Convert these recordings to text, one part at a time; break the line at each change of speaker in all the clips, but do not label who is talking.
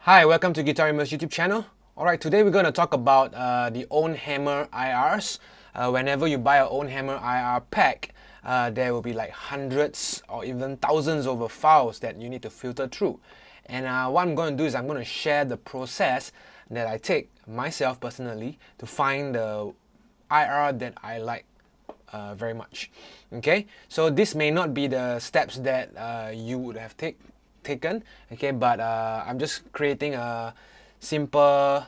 Hi, welcome to Guitar Immerse YouTube channel. Alright, today we're going to talk about the Ownhammer IRs. Whenever you buy an Ownhammer IR pack, there will be like hundreds or even thousands of files that you need to filter through. And what I'm going to do is I'm going to share the process that I take myself personally to find the IR that I like very much. Okay, so this may not be the steps that you would have taken, okay, but I'm just creating a simple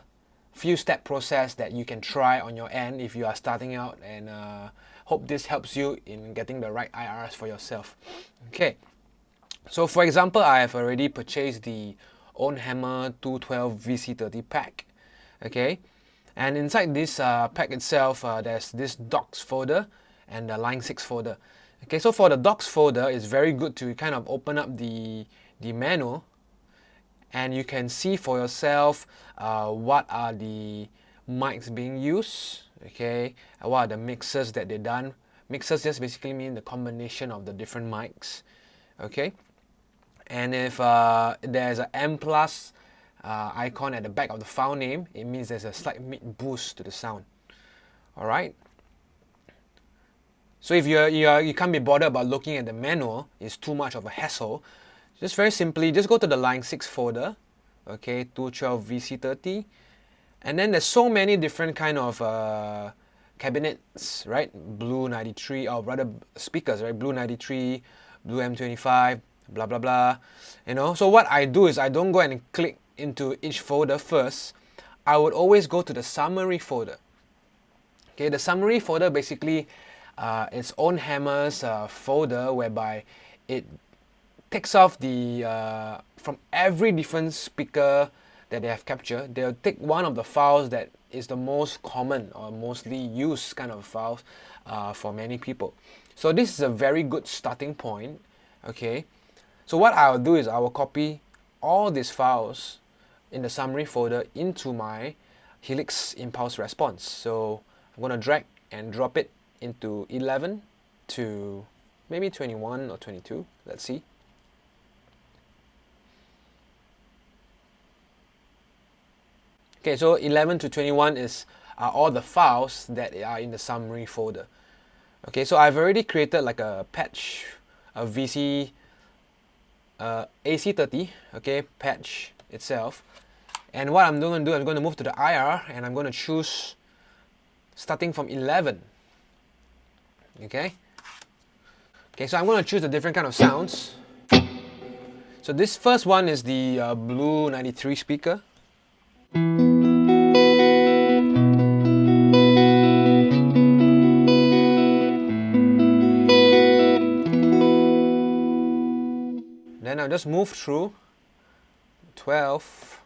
few step process that you can try on your end if you are starting out, and hope this helps you in getting the right IRs for yourself. Okay, so for example, I have already purchased the Ownhammer 212 VC30 pack. Okay, and inside this pack itself, there's this docs folder and the line 6 folder. Okay, so for the docs folder, it's very good to kind of open up the manual, and you can see for yourself what are the mics being used, okay, what are the mixers that they've done. Mixers just basically mean the combination of the different mics, okay. And if there's an M plus icon at the back of the file name, it means there's a slight mid boost to the sound. Alright, so if you can't be bothered about looking at the manual, it's too much of a hassle, just very simply, just go to the line 6 folder, okay, 212 VC30, and then there's so many different kind of cabinets, right? Blue 93, or rather speakers, right? Blue 93, Blue M25, blah blah blah, you know. So what I do is I don't go and click into each folder first. I would always go to the summary folder. Okay, the summary folder basically its Ownhammer's folder, whereby it takes off the from every different speaker that they have captured. They'll take one of the files that is the most common or mostly used kind of files for many people. So this is a very good starting point. Okay, so what I'll do is I will copy all these files in the summary folder into my Helix impulse response. So I'm going to drag and drop it into 11 to maybe 21 or 22. Let's see. Okay, so 11 to 21 is all the files that are in the summary folder. Okay, so I've already created like a patch, a VC AC30, okay, patch itself. And what I'm going to do, I'm going to move to the IR, and I'm going to choose starting from 11. Okay. Okay, so I'm going to choose the different kind of sounds. So this first one is the Blue 93 speaker. Then I'll just move through 12,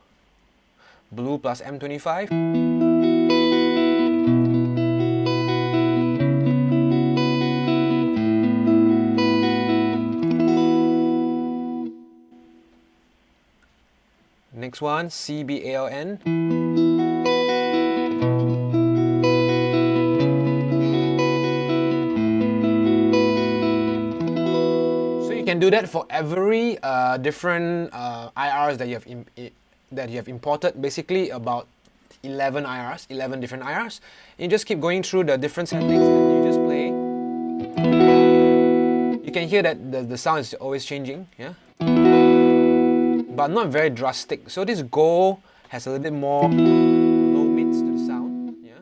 Blue plus M25. Next one, CBALN. So you can do that for every different IRs that you have imported. Basically about 11 IRs, 11 different IRs. You just keep going through the different settings and you just play. You can hear that the sound is always changing, yeah, but not very drastic. So this Go has a little bit more low mids to the sound, yeah.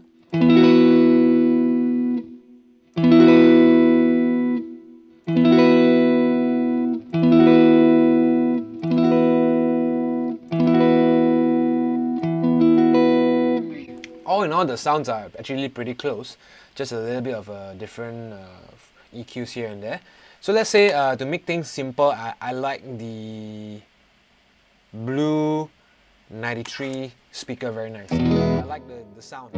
All in all, the sounds are actually pretty close, just a little bit of different EQs here and there. So let's say to make things simple, I like the Blue 93 speaker very nice. I like the sound.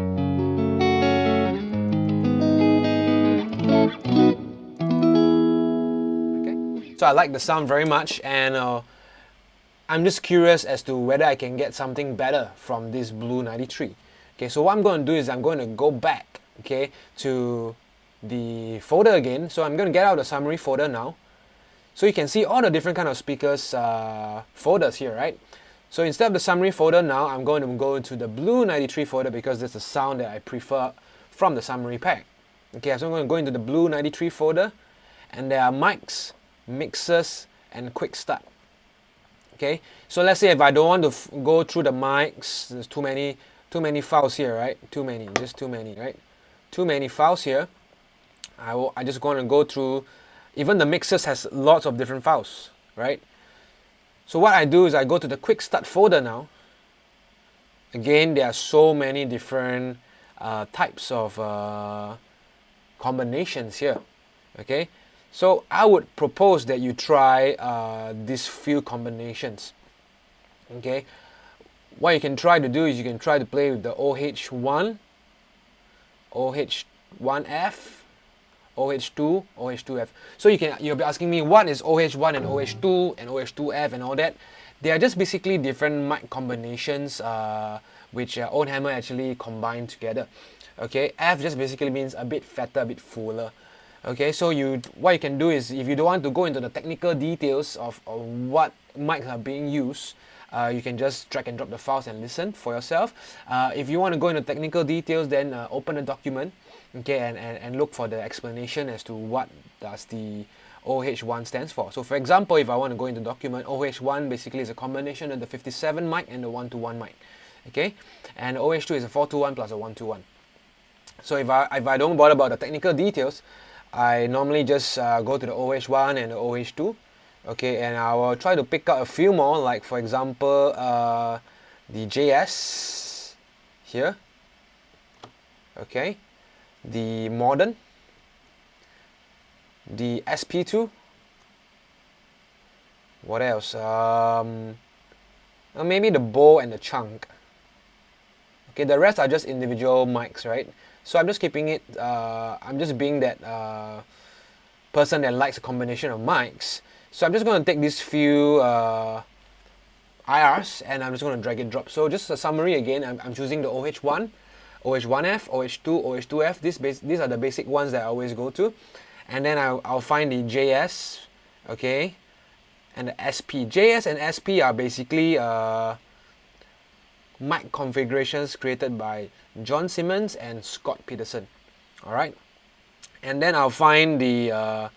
Okay, so I like the sound very much, and I'm just curious as to whether I can get something better from this Blue 93. Okay, so what I'm going to do is I'm going to go back, okay, to the folder again. So I'm going to get out the summary folder now. So you can see all the different kind of speakers folders here, right? So instead of the summary folder now, I'm going to go into the Blue 93 folder because that's the sound that I prefer from the summary pack. Okay, so I'm going to go into the Blue 93 folder, and there are mics, mixers, and quick start. Okay, so let's say if I don't want to go through the mics, there's too many files here, right? Just too many, right? Too many files here. I just going to go through. Even the mixers has lots of different files, right? So what I do is I go to the quick start folder now. Again, there are so many different types of combinations here. Okay, so I would propose that you try these few combinations. Okay, what you can try to do is you can try to play with the OH1, OH1F, OH2, OH2F. So you'll be asking me what is OH1 and OH2 and OH2F and all that. They are just basically different mic combinations which Ownhammer actually combined together. Okay, F just basically means a bit fatter, a bit fuller. Okay, so what you can do is, if you don't want to go into the technical details of what mics are being used, you can just drag and drop the files and listen for yourself. If you want to go into technical details, then open a document, okay, and look for the explanation as to what does the OH1 stands for. So for example, if I want to go into document, OH1 basically is a combination of the 57 mic and the 1-to-1 mic. Okay, and OH2 is a 4-to-1 plus a 1-to-1. So if I don't bother about the technical details, I normally just go to the OH1 and the OH2. Okay, and I will try to pick out a few more, like for example the JS here. Okay, the modern, the SP2. What else? Maybe the bow and the chunk. Okay, the rest are just individual mics, right? So I'm just keeping it, I'm just being that person that likes a combination of mics. So I'm just going to take these few IRs and I'm just going to drag and drop. So just a summary again, I'm choosing the OH1, OH1F, OH2, OH2F. These are the basic ones that I always go to. And then I'll find the JS, okay, and the SP. JS and SP are basically mic configurations created by John Simmons and Scott Peterson. Alright, and then I'll find the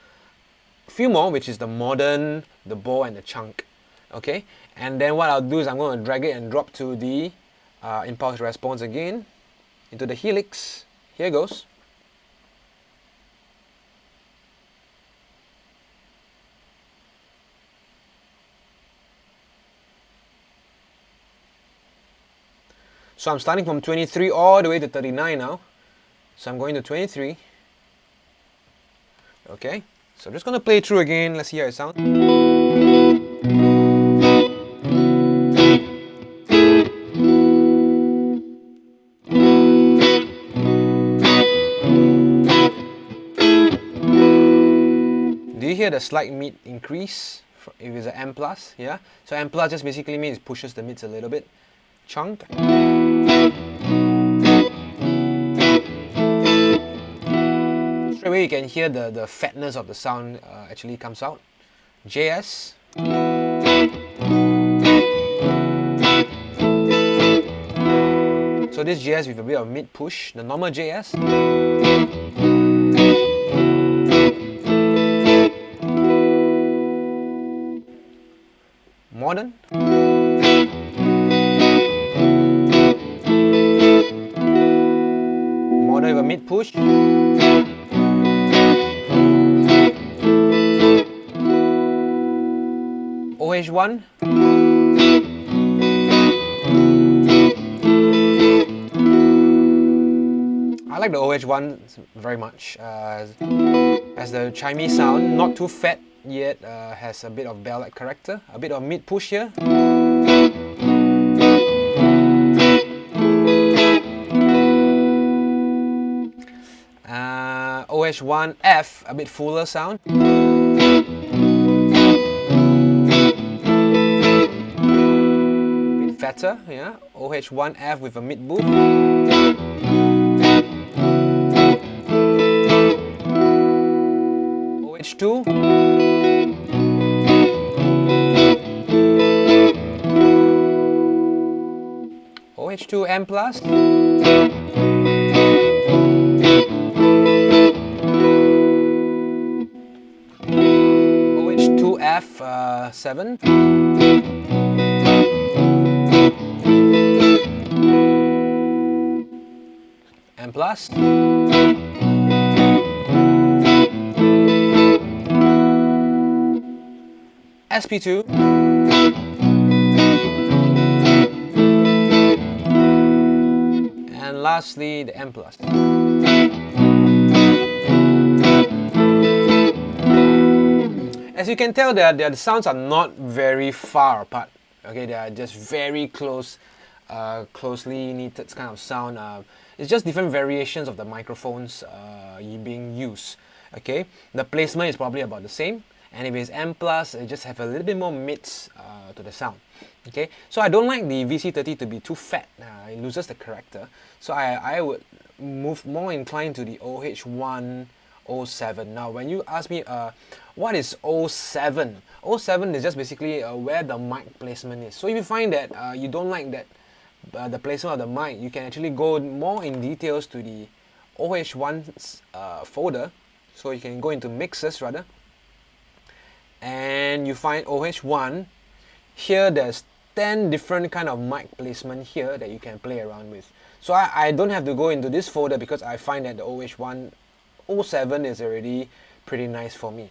few more, which is the modern, the bow, and the chunk. Okay, and then what I'll do is I'm going to drag it and drop to the impulse response again, into the helix. Here goes. So I'm starting from 23 all the way to 39 now. So I'm going to 23. Okay, so I'm just going to play through again. Let's see how it sounds. Do you hear the slight mid increase if it's an M+? Yeah, so M+ just basically means it pushes the mids a little bit. Chunk. Straight away you can hear the fatness of the sound actually comes out. JS. So this JS with a bit of mid push, the normal JS. Modern. Modern with a mid push. OH1. I like the OH1 very much, as the chimey sound, not too fat yet, has a bit of bell-like character, a bit of mid push here. OH1F, a bit fuller sound. Bit fatter, yeah. OH1F with a mid boost. OH2. OH2 M plus. OH2 F 7. M plus. SP2. And lastly, the M plus. As you can tell, the sounds are not very far apart. Okay, they are just very close, closely knitted kind of sound. It's just different variations of the microphones being used. Okay, the placement is probably about the same. And if it's M plus, it just have a little bit more mids to the sound. Okay, so I don't like the VC30 to be too fat. It loses the character. So I would move more inclined to the OH1 07. Now, when you ask me, what is 07? 07 is just basically where the mic placement is. So if you find that you don't like that the placement of the mic, you can actually go more in details to the OH1 folder. So you can go into mixes rather, and you find OH1. Here there's 10 different kind of mic placement here that you can play around with. So I don't have to go into this folder because I find that the OH1 07 is already pretty nice for me.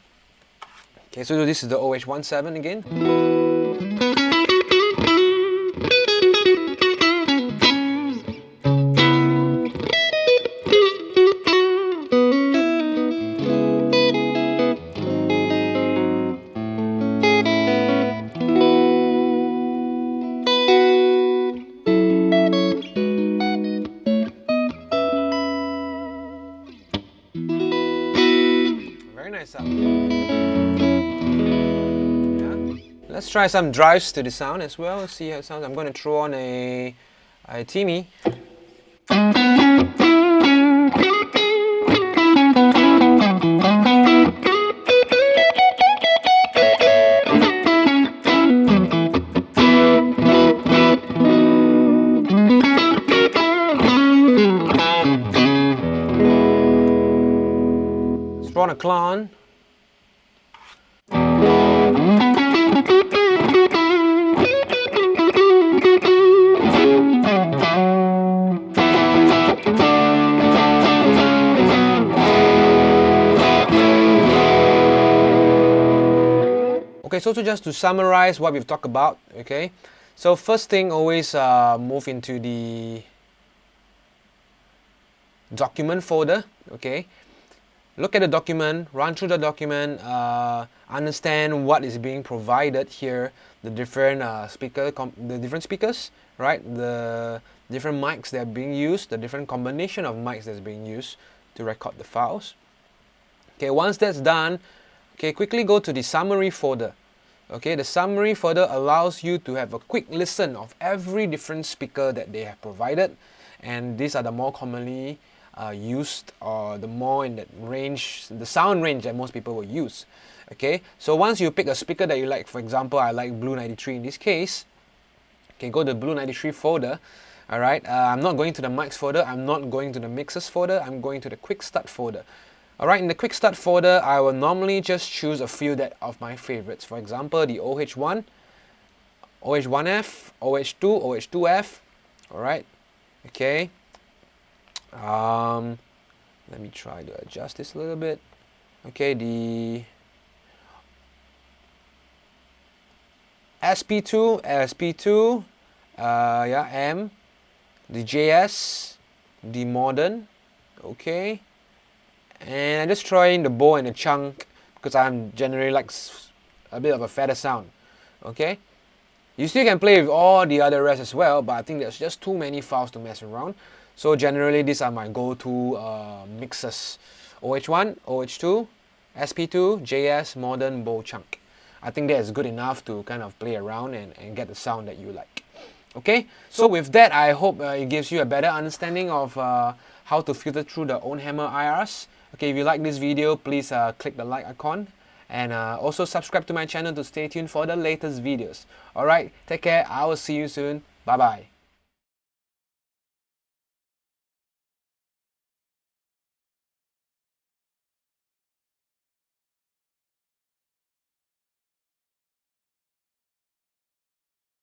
Okay, so this is the OH17 again. Very nice sound. Yeah. Let's try some drives to the sound as well. Let's see how it sounds. I'm going to throw on a Timmy. Throw on a clone. Okay, so just to summarize what we've talked about, okay, so first thing, always move into the document folder. Okay, look at the document, run through the document, understand what is being provided here, the different speakers, right, the different mics that are being used, the different combination of mics that's being used to record the files. Okay, once that's done, okay, quickly go to the summary folder. Okay, the summary folder allows you to have a quick listen of every different speaker that they have provided, and these are the more commonly used, or the more in that range, the sound range that most people will use. Okay, so once you pick a speaker that you like, for example, I like Blue 93 in this case, okay, go to the Blue 93 folder. Alright, I'm not going to the mics folder, I'm not going to the mixes folder, I'm going to the quick start folder. Alright, in the quick start folder, I will normally just choose a few of my favorites. For example, the OH1, OH1F, OH2, OH2F. Alright, okay. Let me try to adjust this a little bit. Okay, the SP2, yeah, M, the JS, the modern, okay, and I'm just trying the bow and the chunk because I'm generally like a bit of a fatter sound. Okay, you still can play with all the other rest as well, but I think there's just too many files to mess around. So generally these are my go-to mixes: OH1, OH2, SP2, JS, modern, bow, chunk. I think that is good enough to kind of play around and get the sound that you like. Okay, so with that, I hope it gives you a better understanding of how to filter through the Ownhammer IRs. Okay, if you like this video, please click the like icon, and also subscribe to my channel to stay tuned for the latest videos. Alright, take care, I will see you soon, bye bye.